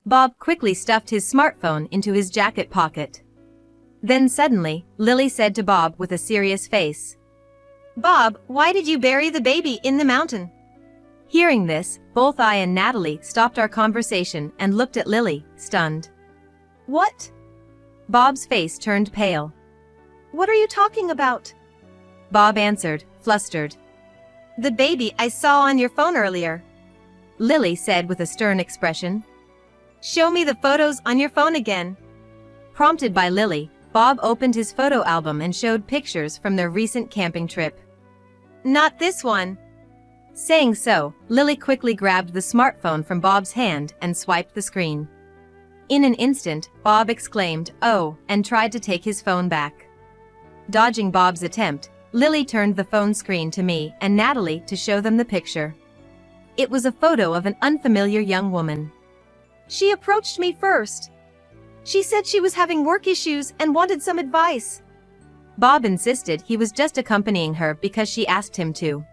Bob quickly stuffed his smartphone into his jacket pocket. Then suddenly, Lily said to Bob with a serious face, "Bob, why did you bury the baby in the mountain?" Hearing this, both I and Natalie stopped our conversation and looked at Lily, stunned. "What?" Bob's face turned pale. "What are you talking about?" Bob answered, flustered. "The baby I saw on your phone earlier," Lily said with a stern expression. "Show me the photos on your phone again." Prompted by Lily, Bob opened his photo album and showed pictures from their recent camping trip. "Not this one." Saying so, Lily quickly grabbed the smartphone from Bob's hand and swiped the screen. In an instant, Bob exclaimed, "Oh," and tried to take his phone back. Dodging Bob's attempt, Lily turned the phone screen to me and Natalie to show them the picture. It was a photo of an unfamiliar young woman. "She approached me first. She said she was having work issues and wanted some advice." Bob insisted he was just accompanying her because she asked him to.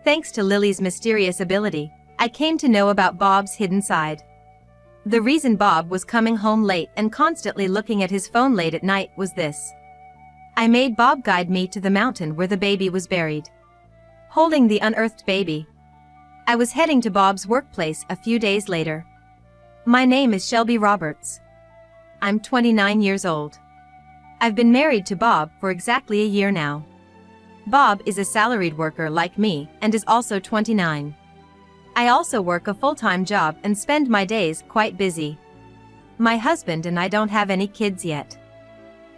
Thanks to Lily's mysterious ability, I came to know about Bob's hidden side. The reason Bob was coming home late and constantly looking at his phone late at night was this. I made Bob guide me to the mountain where the baby was buried. Holding the unearthed baby, I was heading to Bob's workplace a few days later. My name is Shelby Roberts. I'm 29 years old. I've been married to Bob for exactly a year now. Bob is a salaried worker like me and is also 29. I also work a full-time job and spend my days quite busy. My husband and I don't have any kids yet.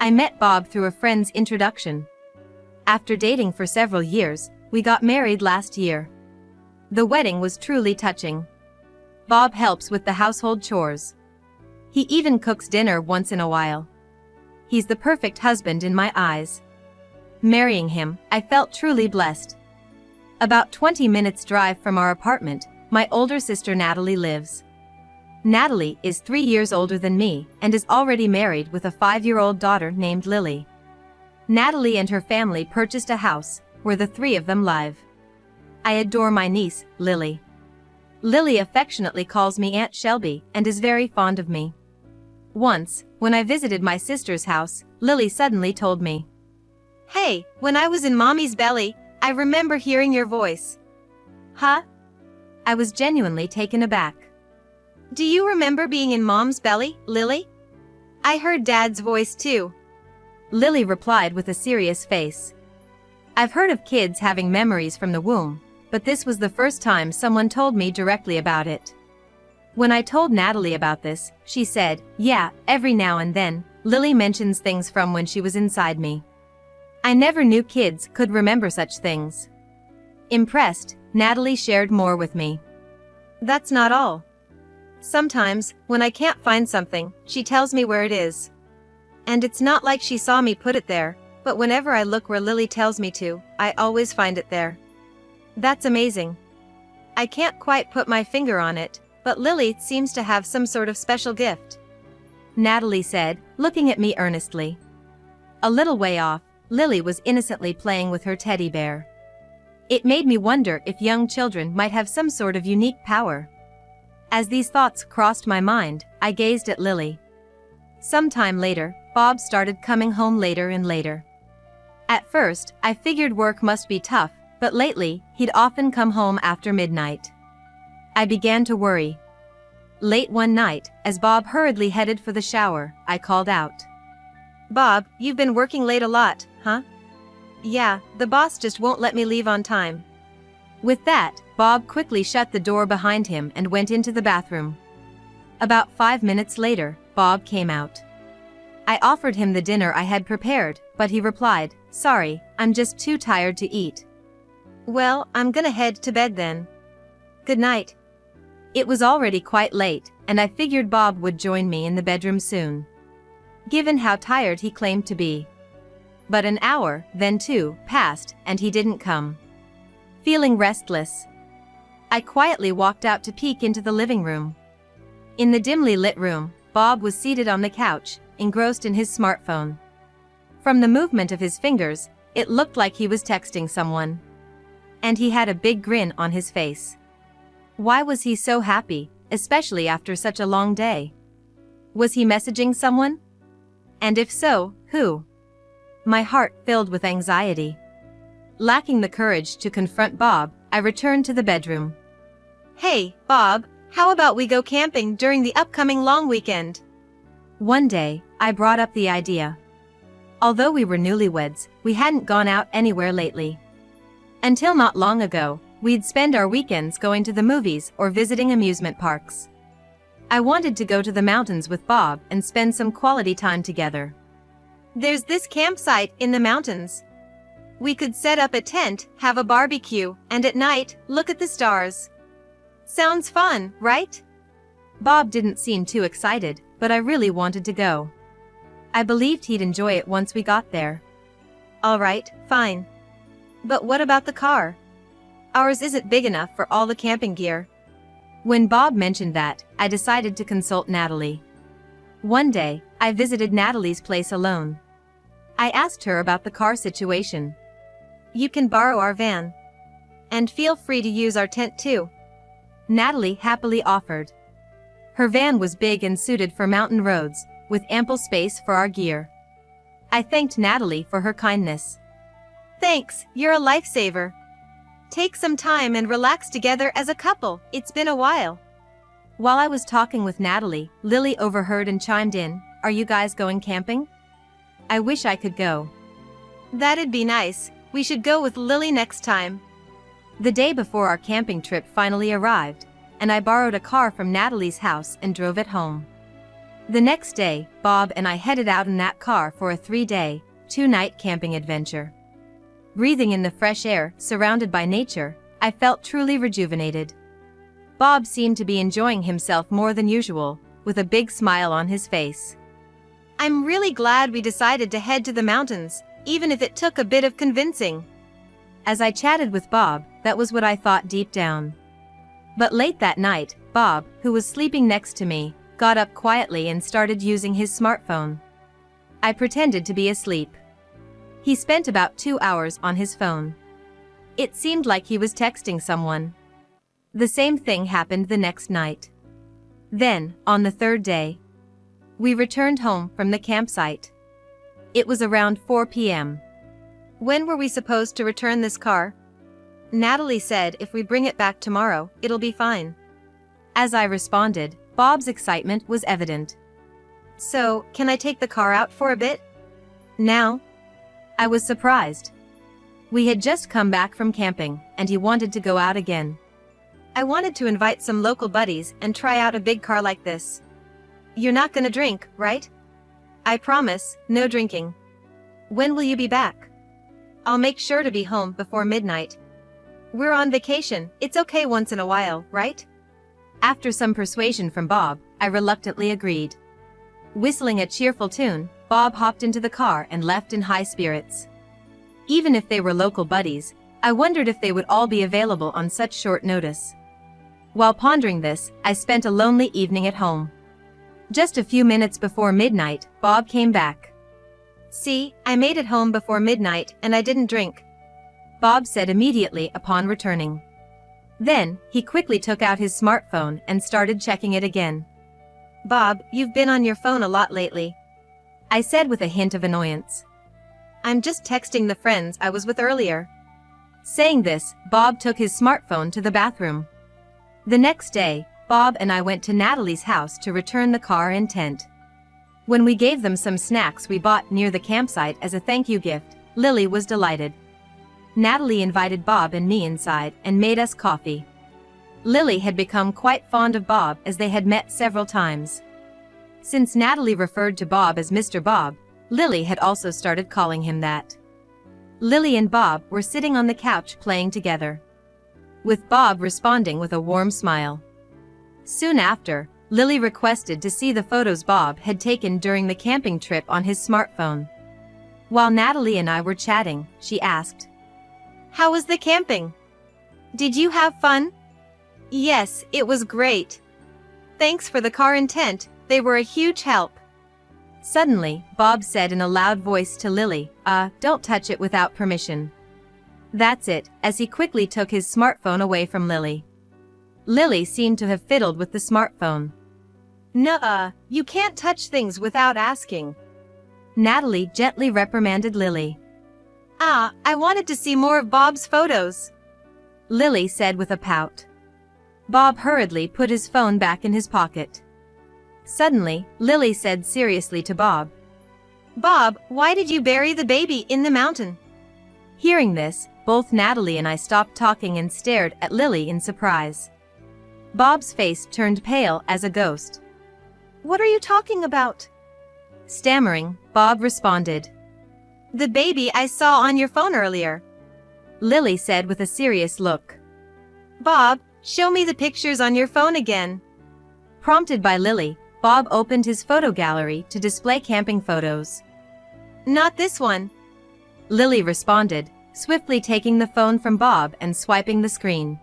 I met Bob through a friend's introduction. After dating for several years, we got married last year. The wedding was truly touching. Bob helps with the household chores. He even cooks dinner once in a while. He's the perfect husband in my eyes. Marrying him, I felt truly blessed. About 20 minutes drive from our apartment, my older sister Natalie lives. Natalie is 3 years older than me and is already married with a 5-year-old daughter named Lily. Natalie and her family purchased a house where the three of them live. I adore my niece, Lily. Lily affectionately calls me Aunt Shelby and is very fond of me. Once, when I visited my sister's house, Lily suddenly told me, "Hey, when I was in Mommy's belly, I remember hearing your voice." Huh? I was genuinely taken aback. "Do you remember being in Mom's belly, Lily?" "I heard Dad's voice too," Lily replied with a serious face. I've heard of kids having memories from the womb, but this was the first time someone told me directly about it. When I told Natalie about this, she said, "Yeah, every now and then, Lily mentions things from when she was inside me." I never knew kids could remember such things. Impressed, Natalie shared more with me. "That's not all. Sometimes, when I can't find something, she tells me where it is. And it's not like she saw me put it there, but whenever I look where Lily tells me to, I always find it there. That's amazing. I can't quite put my finger on it, but Lily seems to have some sort of special gift," Natalie said, looking at me earnestly. A little way off, Lily was innocently playing with her teddy bear. It made me wonder if young children might have some sort of unique power. As these thoughts crossed my mind, I gazed at Lily. Sometime later, Bob started coming home later and later. At first, I figured work must be tough, but lately, he'd often come home after midnight. I began to worry. Late one night, as Bob hurriedly headed for the shower, I called out, "Bob, you've been working late a lot, huh?" "Yeah, the boss just won't let me leave on time." With that, Bob quickly shut the door behind him and went into the bathroom. About 5 minutes later, Bob came out. I offered him the dinner I had prepared, but he replied, "Sorry, I'm just too tired to eat." "Well, I'm gonna head to bed then. Good night." It was already quite late, and I figured Bob would join me in the bedroom soon, given how tired he claimed to be. But an hour, then 2, passed, and he didn't come. Feeling restless, I quietly walked out to peek into the living room. In the dimly lit room, Bob was seated on the couch, engrossed in his smartphone. From the movement of his fingers, it looked like he was texting someone. And he had a big grin on his face. Why was he so happy, especially after such a long day. Was he messaging someone? And if so, who? My heart filled with anxiety. Lacking the courage to confront Bob, I returned to the bedroom. Hey, Bob, how about we go camping during the upcoming long weekend? One day, I brought up the idea. Although we were newlyweds, we hadn't gone out anywhere lately. Until not long ago, we'd spend our weekends going to the movies or visiting amusement parks. I wanted to go to the mountains with Bob and spend some quality time together. There's this campsite in the mountains. We could set up a tent, have a barbecue, and at night, look at the stars. Sounds fun, right? Bob didn't seem too excited, but I really wanted to go. I believed he'd enjoy it once we got there. All right, fine. But what about the car? Ours isn't big enough for all the camping gear. When Bob mentioned that, I decided to consult Natalie. One day, I visited Natalie's place alone. I asked her about the car situation. You can borrow our van. And feel free to use our tent too. Natalie happily offered. Her van was big and suited for mountain roads, with ample space for our gear. I thanked Natalie for her kindness. Thanks, you're a lifesaver. Take some time and relax together as a couple, it's been a while. While I was talking with Natalie, Lily overheard and chimed in, Are you guys going camping? I wish I could go. That'd be nice, we should go with Lily next time. The day before our camping trip finally arrived, and I borrowed a car from Natalie's house and drove it home. The next day, Bob and I headed out in that car for a 3-day, 2-night camping adventure. Breathing in the fresh air, surrounded by nature, I felt truly rejuvenated. Bob seemed to be enjoying himself more than usual, with a big smile on his face. I'm really glad we decided to head to the mountains, even if it took a bit of convincing. As I chatted with Bob, that was what I thought deep down. But late that night, Bob, who was sleeping next to me, got up quietly and started using his smartphone. I pretended to be asleep. He spent about 2 hours on his phone. It seemed like he was texting someone. The same thing happened the next night. Then, on the 3rd day, we returned home from the campsite. It was around 4 p.m. When were we supposed to return this car? Natalie said if we bring it back tomorrow, it'll be fine. As I responded, Bob's excitement was evident. So, can I take the car out for a bit? Now? I was surprised. We had just come back from camping, and he wanted to go out again. I wanted to invite some local buddies and try out a big car like this. You're not gonna drink, right? I promise, no drinking. When will you be back? I'll make sure to be home before midnight. We're on vacation, it's okay once in a while, right? After some persuasion from Bob, I reluctantly agreed. Whistling a cheerful tune, Bob hopped into the car and left in high spirits. Even if they were local buddies, I wondered if they would all be available on such short notice. While pondering this, I spent a lonely evening at home. Just a few minutes before midnight, Bob came back. See, I made it home before midnight and I didn't drink, Bob said immediately upon returning. Then, he quickly took out his smartphone and started checking it again. Bob, you've been on your phone a lot lately, I said with a hint of annoyance. I'm just texting the friends I was with earlier. Saying this, Bob took his smartphone to the bathroom. The next day, Bob and I went to Natalie's house to return the car and tent. When we gave them some snacks we bought near the campsite as a thank you gift, Lily was delighted. Natalie invited Bob and me inside and made us coffee. Lily had become quite fond of Bob as they had met several times. Since Natalie referred to Bob as Mr. Bob, Lily had also started calling him that. Lily and Bob were sitting on the couch playing together, with Bob responding with a warm smile. Soon after, Lily requested to see the photos Bob had taken during the camping trip on his smartphone. While Natalie and I were chatting, she asked, "How was the camping? Did you have fun?" "Yes, it was great. Thanks for the car and tent, they were a huge help." Suddenly, Bob said in a loud voice to Lily, "Don't touch it without permission." That's it, as he quickly took his smartphone away from Lily. Lily seemed to have fiddled with the smartphone. Nuh-uh, you can't touch things without asking. Natalie gently reprimanded Lily. I wanted to see more of Bob's photos, Lily said with a pout. Bob hurriedly put his phone back in his pocket. Suddenly, Lily said seriously to Bob, Bob, why did you bury the baby in the mountain? Hearing this, both Natalie and I stopped talking and stared at Lily in surprise. Bob's face turned pale as a ghost. What are you talking about? Stammering, Bob responded. The baby I saw on your phone earlier, Lily said with a serious look. Bob, show me the pictures on your phone again. Prompted by Lily, Bob opened his photo gallery to display camping photos. Not this one, Lily responded, swiftly taking the phone from Bob and swiping the screen.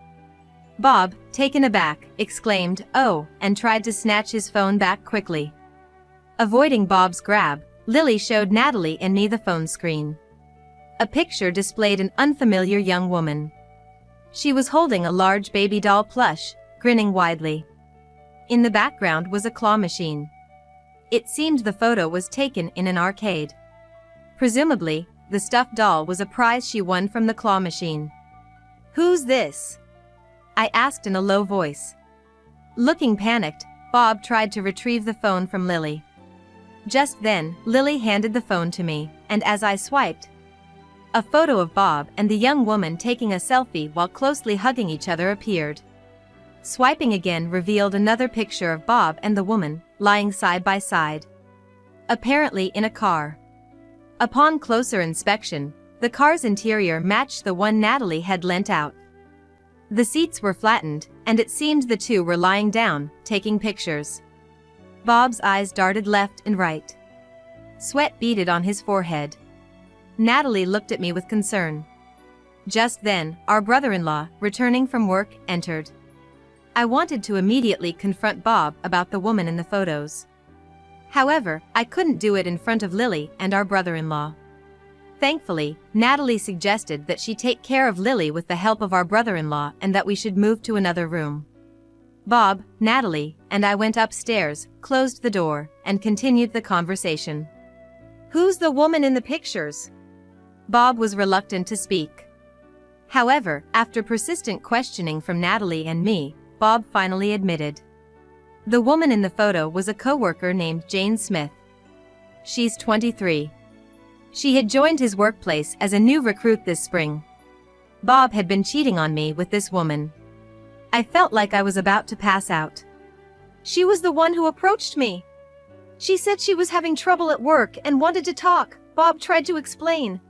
Bob, taken aback, exclaimed, "Oh," and tried to snatch his phone back quickly. Avoiding Bob's grab, Lily showed Natalie and me the phone screen. A picture displayed an unfamiliar young woman. She was holding a large baby doll plush, grinning widely. In the background was a claw machine. It seemed the photo was taken in an arcade. Presumably, the stuffed doll was a prize she won from the claw machine. Who's this? I asked in a low voice. Looking panicked, Bob tried to retrieve the phone from Lily. Just then, Lily handed the phone to me, and as I swiped, a photo of Bob and the young woman taking a selfie while closely hugging each other appeared. Swiping again revealed another picture of Bob and the woman, lying side by side, apparently in a car. Upon closer inspection, the car's interior matched the one Natalie had lent out. The seats were flattened, and it seemed the two were lying down, taking pictures. Bob's eyes darted left and right. Sweat beaded on his forehead. Natalie looked at me with concern. Just then, our brother-in-law, returning from work, entered. I wanted to immediately confront Bob about the woman in the photos. However, I couldn't do it in front of Lily and our brother-in-law. Thankfully, Natalie suggested that she take care of Lily with the help of our brother-in-law and that we should move to another room. Bob, Natalie, and I went upstairs, closed the door, and continued the conversation. Who's the woman in the pictures? Bob was reluctant to speak. However, after persistent questioning from Natalie and me, Bob finally admitted. The woman in the photo was a coworker named Jane Smith. She's 23. She had joined his workplace as a new recruit this spring. Bob had been cheating on me with this woman. I felt like I was about to pass out. She was the one who approached me. She said she was having trouble at work and wanted to talk, Bob tried to explain.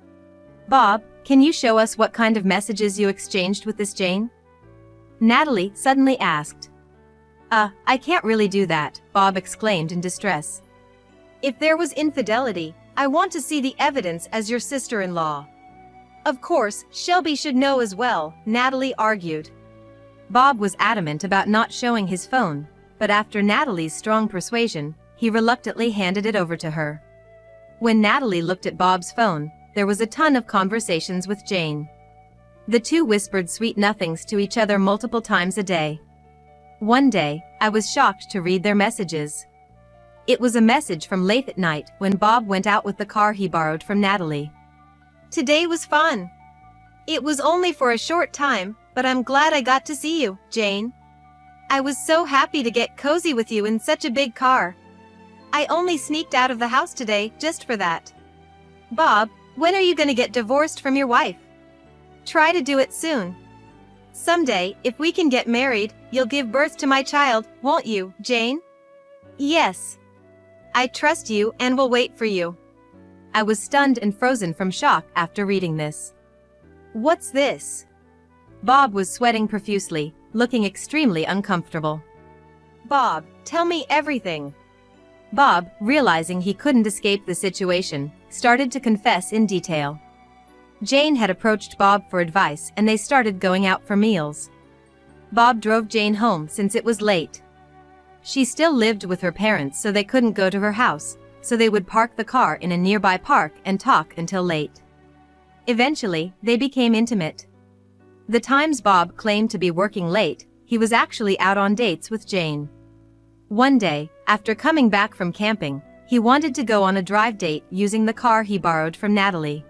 Bob, can you show us what kind of messages you exchanged with this Jane? Natalie suddenly asked. I can't really do that, Bob exclaimed in distress. If there was infidelity, I want to see the evidence as your sister-in-law. Of course, Shelby should know as well, Natalie argued. Bob was adamant about not showing his phone, but after Natalie's strong persuasion, he reluctantly handed it over to her. When Natalie looked at Bob's phone, there was a ton of conversations with Jane. The two whispered sweet nothings to each other multiple times a day. One day, I was shocked to read their messages. It was a message from late at night when Bob went out with the car he borrowed from Natalie. Today was fun. It was only for a short time, but I'm glad I got to see you, Jane. I was so happy to get cozy with you in such a big car. I only sneaked out of the house today just for that. Bob, when are you gonna get divorced from your wife? Try to do it soon. Someday, if we can get married, you'll give birth to my child, won't you, Jane? Yes. I trust you and will wait for you. I was stunned and frozen from shock after reading this. What's this? Bob was sweating profusely, looking extremely uncomfortable. Bob, tell me everything. Bob, realizing he couldn't escape the situation, started to confess in detail. Jane had approached Bob for advice and they started going out for meals. Bob drove Jane home since it was late. She still lived with her parents so they couldn't go to her house, so they would park the car in a nearby park and talk until late. Eventually, they became intimate. The times Bob claimed to be working late, he was actually out on dates with Jane. One day, after coming back from camping, he wanted to go on a drive date using the car he borrowed from Natalie.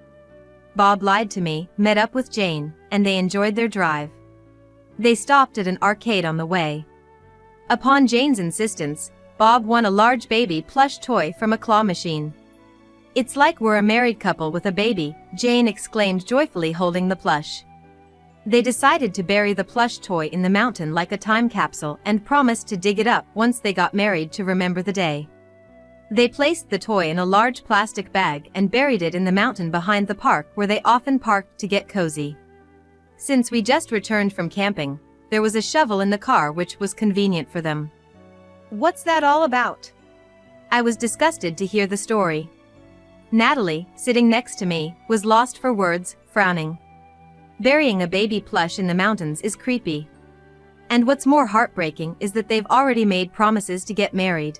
Bob lied to me, met up with Jane, and they enjoyed their drive. They stopped at an arcade on the way. Upon Jane's insistence, Bob won a large baby plush toy from a claw machine. "It's like we're a married couple with a baby," Jane exclaimed joyfully, holding the plush. They decided to bury the plush toy in the mountain like a time capsule and promised to dig it up once they got married to remember the day. They placed the toy in a large plastic bag and buried it in the mountain behind the park where they often parked to get cozy. Since we just returned from camping, there was a shovel in the car, which was convenient for them. "What's that all about?" I was disgusted to hear the story. Natalie, sitting next to me, was lost for words, frowning. Burying a baby plush in the mountains is creepy. And what's more heartbreaking is that they've already made promises to get married.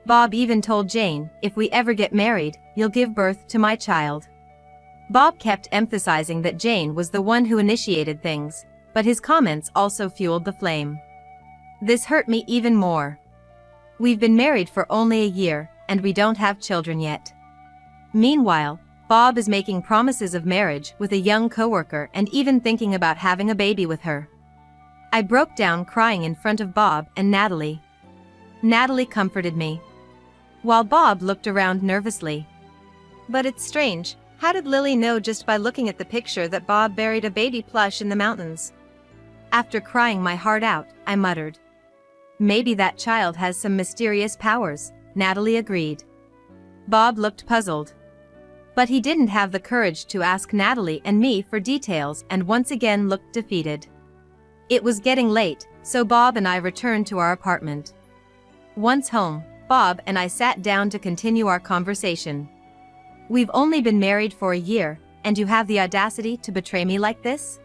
Bob even told Jane, "If we ever get married, you'll give birth to my child." Bob kept emphasizing that Jane was the one who initiated things, but his comments also fueled the flame. This hurt me even more. We've been married for only a year, and we don't have children yet. Meanwhile, Bob is making promises of marriage with a young coworker and even thinking about having a baby with her. I broke down crying in front of Bob and Natalie. Natalie comforted me, while Bob looked around nervously. But it's strange, how did Lily know just by looking at the picture that Bob buried a baby plush in the mountains? After crying my heart out, I muttered, "Maybe that child has some mysterious powers," Natalie agreed. Bob looked puzzled. But he didn't have the courage to ask Natalie and me for details and once again looked defeated. It was getting late, so Bob and I returned to our apartment. Once home, Bob and I sat down to continue our conversation. "We've only been married for a year, and you have the audacity to betray me like this?"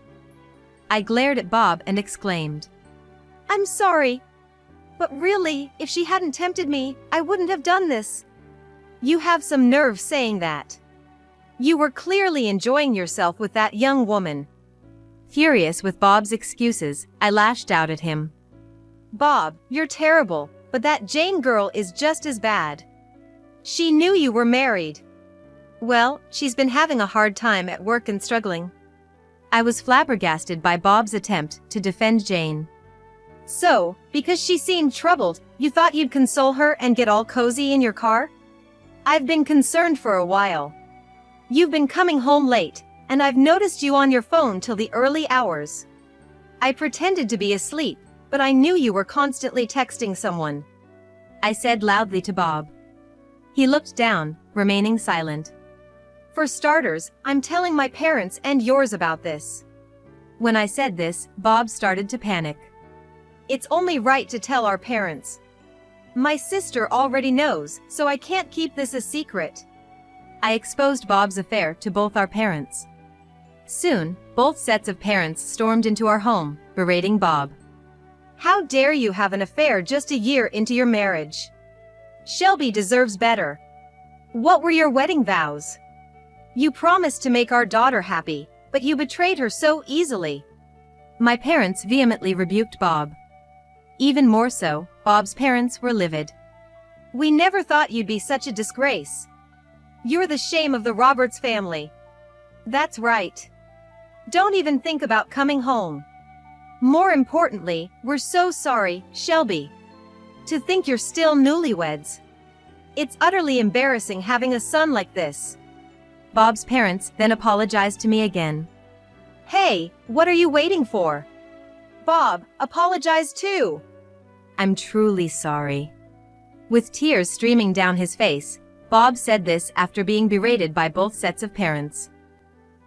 I glared at Bob and exclaimed, "I'm sorry. But really, if she hadn't tempted me, I wouldn't have done this." "You have some nerve saying that. You were clearly enjoying yourself with that young woman." Furious with Bob's excuses, I lashed out at him. "Bob, you're terrible, but that Jane girl is just as bad. She knew you were married." "Well, she's been having a hard time at work and struggling." I was flabbergasted by Bob's attempt to defend Jane. "So, because she seemed troubled, you thought you'd console her and get all cozy in your car? I've been concerned for a while. You've been coming home late, and I've noticed you on your phone till the early hours. I pretended to be asleep, but I knew you were constantly texting someone," I said loudly to Bob. He looked down, remaining silent. "For starters, I'm telling my parents and yours about this." When I said this, Bob started to panic. "It's only right to tell our parents. My sister already knows, so I can't keep this a secret." I exposed Bob's affair to both our parents. Soon, both sets of parents stormed into our home, berating Bob. "How dare you have an affair just a year into your marriage? Shelby deserves better. What were your wedding vows? You promised to make our daughter happy, but you betrayed her so easily." My parents vehemently rebuked Bob. Even more so, Bob's parents were livid. "We never thought you'd be such a disgrace. You're the shame of the Roberts family." "That's right. Don't even think about coming home. More importantly, we're so sorry, Shelby. To think you're still newlyweds. It's utterly embarrassing having a son like this." Bob's parents then apologized to me again. "Hey, what are you waiting for? Bob, apologize too." "I'm truly sorry." With tears streaming down his face, Bob said this after being berated by both sets of parents.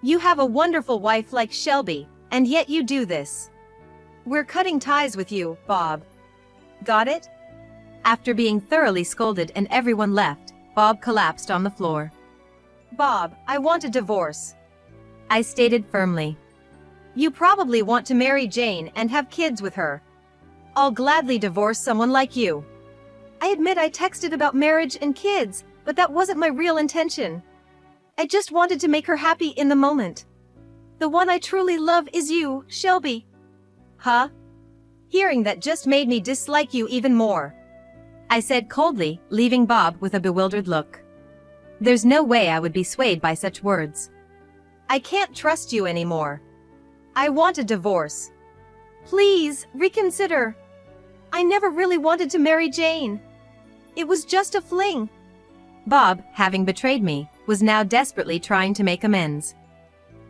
"You have a wonderful wife like Shelby, and yet you do this. We're cutting ties with you, Bob. Got it?" After being thoroughly scolded and everyone left, Bob collapsed on the floor. "Bob, I want a divorce," I stated firmly. "You probably want to marry Jane and have kids with her. I'll gladly divorce someone like you." I admit I texted about marriage and kids, but that wasn't my real intention. I just wanted to make her happy in the moment. The one I truly love is you, Shelby. "Huh? Hearing that just made me dislike you even more," I said coldly, leaving Bob with a bewildered look. There's no way I would be swayed by such words. "I can't trust you anymore. I want a divorce. Please, reconsider. I never really wanted to marry Jane. It was just a fling." Bob, having betrayed me, was now desperately trying to make amends.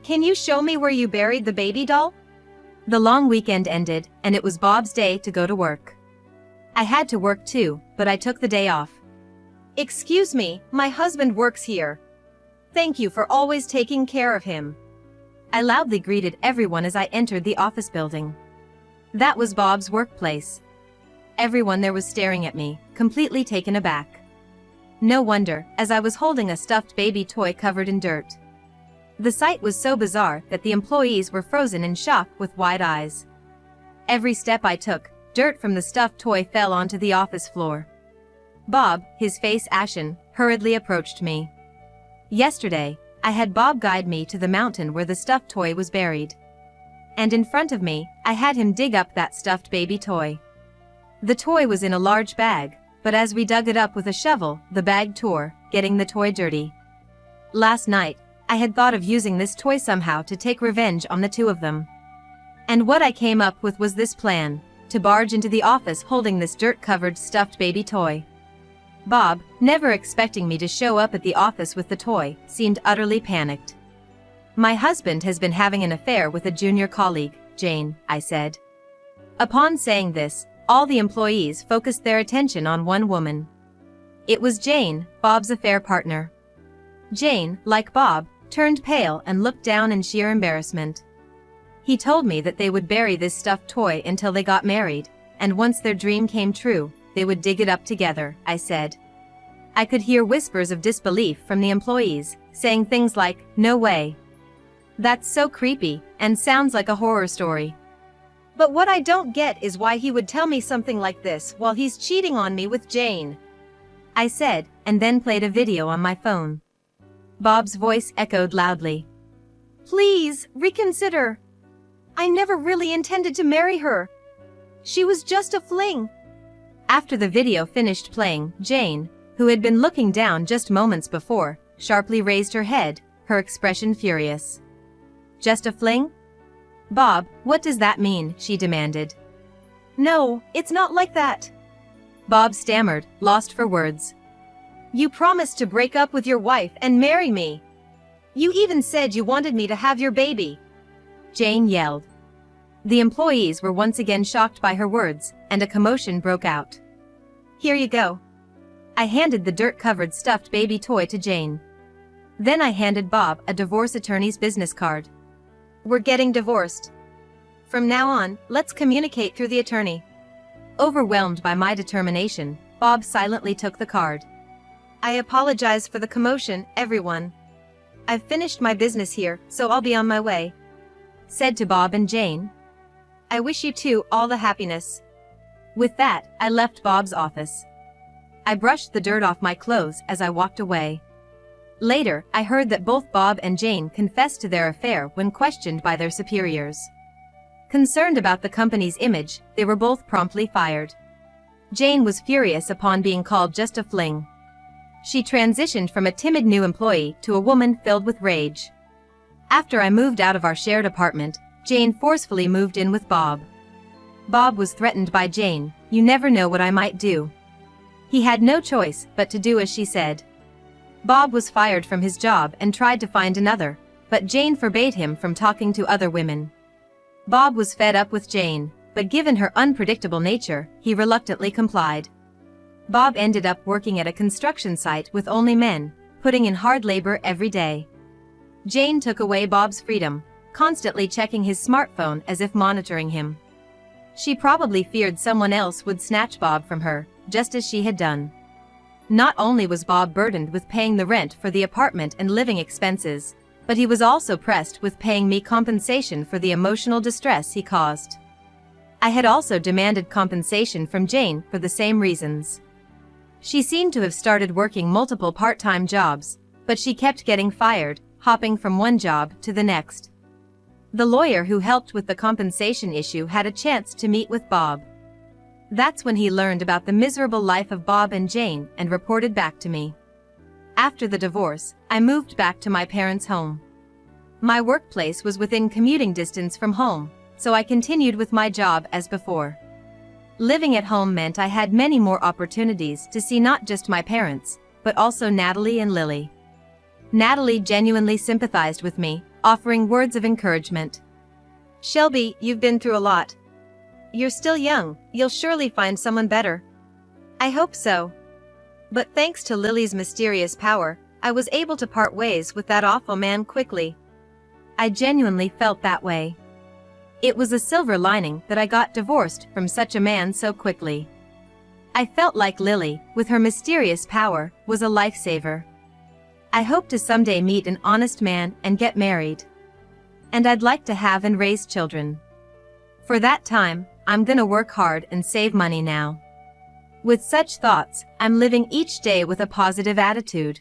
"Can you show me where you buried the baby doll?" The long weekend ended, and it was Bob's day to go to work. I had to work too, but I took the day off. "Excuse me, my husband works here. Thank you for always taking care of him," I loudly greeted everyone as I entered the office building. That was Bob's workplace. Everyone there was staring at me, completely taken aback. No wonder, as I was holding a stuffed baby toy covered in dirt. The sight was so bizarre that the employees were frozen in shock with wide eyes. Every step I took, dirt from the stuffed toy fell onto the office floor. Bob, his face ashen, hurriedly approached me. Yesterday, I had Bob guide me to the mountain where the stuffed toy was buried. And in front of me, I had him dig up that stuffed baby toy. The toy was in a large bag, but as we dug it up with a shovel, the bag tore, getting the toy dirty. Last night, I had thought of using this toy somehow to take revenge on the two of them. And what I came up with was this plan, to barge into the office holding this dirt-covered stuffed baby toy. Bob, never expecting me to show up at the office with the toy, seemed utterly panicked. "My husband has been having an affair with a junior colleague, Jane," I said. Upon saying this, all the employees focused their attention on one woman. It was Jane, Bob's affair partner. Jane, like Bob, turned pale and looked down in sheer embarrassment. "He told me that they would bury this stuffed toy until they got married, and once their dream came true, they would dig it up together," I said. I could hear whispers of disbelief from the employees, saying things like, "No way. That's so creepy, and sounds like a horror story. But what I don't get is why he would tell me something like this while he's cheating on me with Jane," I said, and then played a video on my phone. Bob's voice echoed loudly. "Please, reconsider. I never really intended to marry her. She was just a fling." After the video finished playing, Jane, who had been looking down just moments before, sharply raised her head, her expression furious. "Just a fling? Bob, what does that mean?" she demanded. "No, it's not like that," Bob stammered, lost for words. "You promised to break up with your wife and marry me. You even said you wanted me to have your baby," Jane yelled. The employees were once again shocked by her words, and a commotion broke out. "Here you go." I handed the dirt-covered stuffed baby toy to Jane. Then I handed Bob a divorce attorney's business card. "We're getting divorced. From now on, let's communicate through the attorney." Overwhelmed by my determination, Bob silently took the card. "I apologize for the commotion, everyone. I've finished my business here, so I'll be on my way," said to Bob and Jane. "I wish you two all the happiness." With that, I left Bob's office. I brushed the dirt off my clothes as I walked away. Later, I heard that both Bob and Jane confessed to their affair when questioned by their superiors. Concerned about the company's image, they were both promptly fired. Jane was furious upon being called just a fling. She transitioned from a timid new employee to a woman filled with rage. After I moved out of our shared apartment, Jane forcefully moved in with Bob. Bob was threatened by Jane, "You never know what I might do." He had no choice but to do as she said. Bob was fired from his job and tried to find another, but Jane forbade him from talking to other women. Bob was fed up with Jane, but given her unpredictable nature, he reluctantly complied. Bob ended up working at a construction site with only men, putting in hard labor every day. Jane took away Bob's freedom, constantly checking his smartphone as if monitoring him. She probably feared someone else would snatch Bob from her, just as she had done. Not only was Bob burdened with paying the rent for the apartment and living expenses, but he was also pressed with paying me compensation for the emotional distress he caused. I had also demanded compensation from Jane for the same reasons. She seemed to have started working multiple part-time jobs, but she kept getting fired, hopping from one job to the next. The lawyer who helped with the compensation issue had a chance to meet with Bob. That's when he learned about the miserable life of Bob and Jane and reported back to me. After the divorce, I moved back to my parents' home. My workplace was within commuting distance from home, so I continued with my job as before. Living at home meant I had many more opportunities to see not just my parents, but also Natalie and Lily. Natalie genuinely sympathized with me, offering words of encouragement. "Shelby, you've been through a lot. You're still young, you'll surely find someone better." "I hope so." But thanks to Lily's mysterious power, I was able to part ways with that awful man quickly. I genuinely felt that way. It was a silver lining that I got divorced from such a man so quickly. I felt like Lily, with her mysterious power, was a lifesaver. I hope to someday meet an honest man and get married. And I'd like to have and raise children. For that time, I'm gonna work hard and save money now. With such thoughts, I'm living each day with a positive attitude.